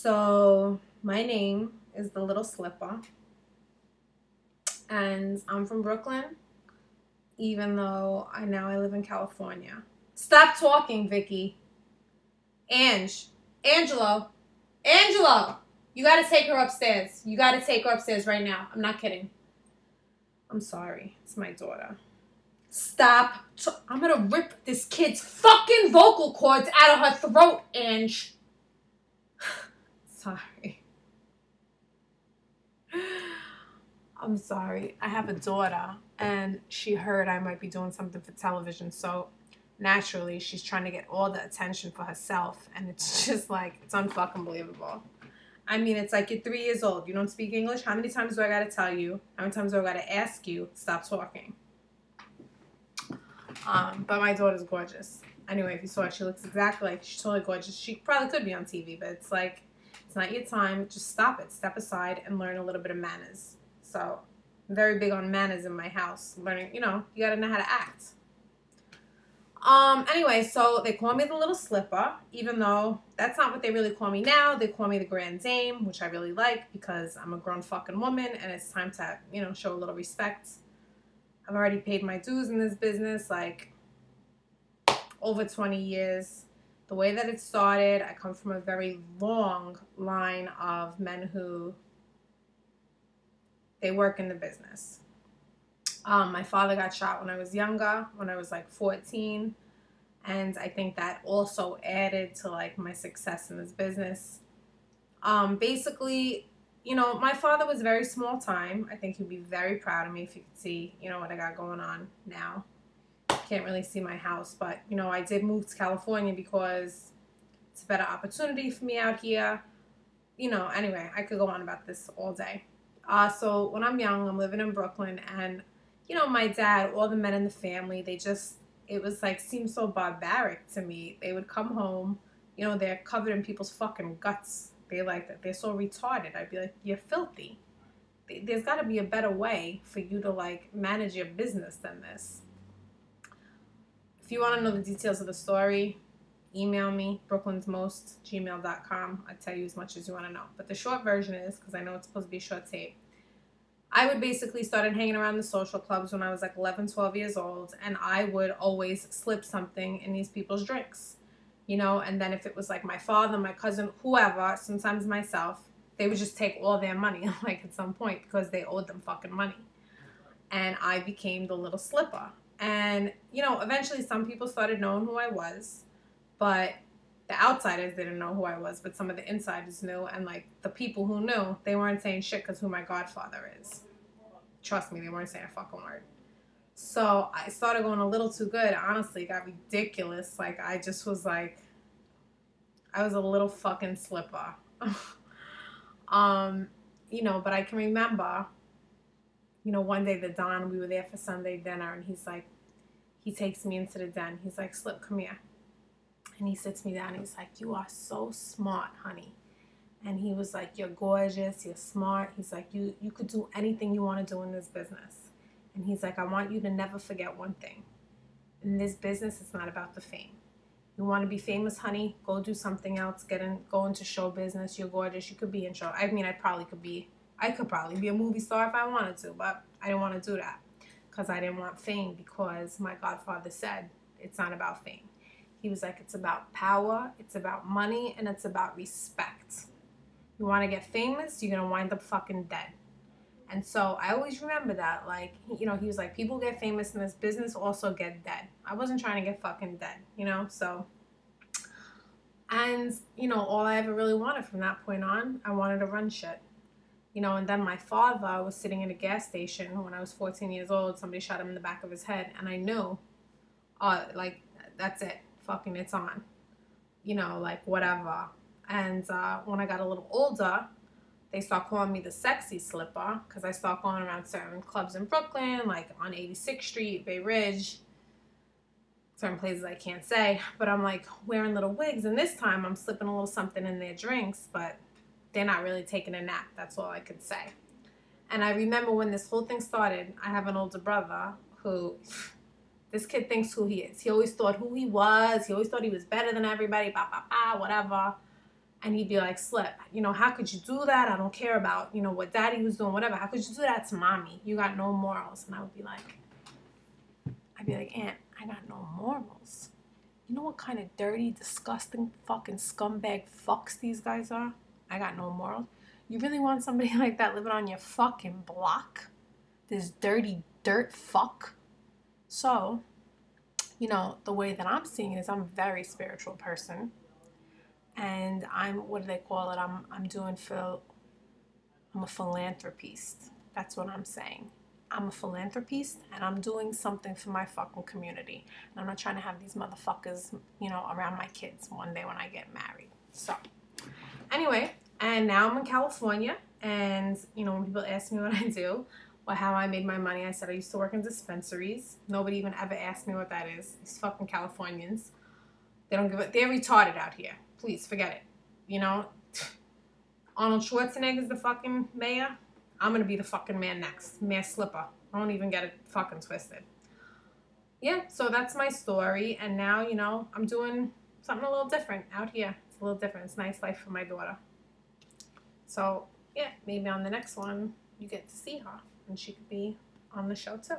So my name is the Little Slipper, and I'm from Brooklyn, even though I live in California. Stop talking, Vicky. Angelo, Angelo, you gotta take her upstairs. You gotta take her upstairs right now. I'm not kidding. I'm sorry. It's my daughter. Stop. I'm gonna rip this kid's fucking vocal cords out of her throat, Ange. Sorry. I'm sorry. I have a daughter, and she heard I might be doing something for television, so naturally she's trying to get all the attention for herself, and it's just like, it's unfucking believable. I mean, it's like you're 3 years old. You don't speak English? How many times do I gotta tell you? How many times do I gotta ask you? Stop talking. But my daughter's gorgeous. Anyway, if you saw her, she looks exactly like, she's totally gorgeous. She probably could be on TV, but it's like, it's not your time. Just stop it. Step aside and learn a little bit of manners. So, I'm very big on manners in my house. Learning, you gotta know how to act. Anyway, so they call me the Little Slipper, even though that's not what they really call me now. They call me the Grand Dame, which I really like because I'm a grown fucking woman and it's time to, show a little respect. I've already paid my dues in this business, like, over 20 years. The way that it started, I come from a very long line of men who, they work in the business. My father got shot when I was younger, when I was like 14. And I think that also added to like my success in this business. Basically, my father was very small time. I think he'd be very proud of me if you could see, what I got going on now. Can't really see my house, but, I did move to California because it's a better opportunity for me out here. Anyway, I could go on about this all day. So when I'm young, I'm living in Brooklyn, and my dad, all the men in the family, it was like, seemed so barbaric to me. They would come home, they're covered in people's fucking guts. They're so retarded. I'd be like, you're filthy. There's got to be a better way for you to like manage your business than this. If you want to know the details of the story, email me, brooklynsmost@gmail.com. I'll tell you as much as you want to know. But the short version is, because I know it's supposed to be a short tape, I would basically started hanging around the social clubs when I was like 11, 12 years old, and I would always slip something in these people's drinks, and then if it was like my father, my cousin, whoever, sometimes myself, they would just take all their money, like at some point, because they owed them fucking money. And I became the Little Slipper. And, eventually some people started knowing who I was, but the outsiders didn't know who I was, but some of the insiders knew, and like the people who knew, they weren't saying shit because who my godfather is. Trust me, they weren't saying a fucking word. So I started going a little too good. Honestly, it got ridiculous. Like I just was like, I was a little fucking slipper. But I can remember, one day the Don, we were there for Sunday dinner, and he's like, he takes me into the den. He's like, Slip, come here. And he sits me down. He's like, you are so smart, honey. And he was like, you're gorgeous. You're smart. He's like, you could do anything you want to do in this business. And he's like, I want you to never forget one thing. In this business, it's not about the fame. You want to be famous, honey? Go do something else. Go into show business. You're gorgeous. You could be in show. I mean, I could probably be a movie star if I wanted to, but I didn't want to do that because I didn't want fame, because my godfather said it's not about fame. He was like, it's about power, it's about money, and it's about respect. You want to get famous, you're going to wind up fucking dead. And so I always remember that. Like, he was like, people get famous in this business, also get dead. I wasn't trying to get fucking dead, so. And, all I ever really wanted from that point on, I wanted to run shit. And then my father was sitting in a gas station when I was 14 years old. Somebody shot him in the back of his head, and I knew, like, that's it. Fucking it's on, like whatever. And when I got a little older, they start calling me the Sexy Slipper, because I start going around certain clubs in Brooklyn, like on 86th Street, Bay Ridge, certain places I can't say, but I'm like wearing little wigs, and this time I'm slipping a little something in their drinks, but they're not really taking a nap. That's all I could say. And I remember when this whole thing started, I have an older brother who, this kid thinks who he is. He always thought who he was. He always thought he was better than everybody, whatever. And he'd be like, Slip, you know, how could you do that? I don't care about, you know, what daddy was doing, whatever. How could you do that to mommy? You got no morals. And I'd be like, Aunt, I got no morals. You know what kind of dirty, disgusting, fucking scumbag fucks these guys are? I got no morals. You really want somebody like that living on your fucking block? This dirty dirt fuck? So, you know, the way that I'm seeing it is I'm a very spiritual person. And what do they call it? I'm a philanthropist. That's what I'm saying. I'm a philanthropist and I'm doing something for my fucking community. And I'm not trying to have these motherfuckers, you know, around my kids one day when I get married. So, anyway, and now I'm in California. And, you know, when people ask me what I do or how I made my money, I said I used to work in dispensaries. Nobody even ever asked me what that is. These fucking Californians. They don't give it. They're retarded out here. Please, forget it. You know, Arnold Schwarzenegger's the fucking mayor. I'm going to be the fucking man next. Mayor Slipper. Don't even get it fucking twisted. Yeah, so that's my story. And now, you know, I'm doing something a little different out here. It's a little different. It's a nice life for my daughter. So, yeah, maybe on the next one, you get to see her. And she could be on the show, too.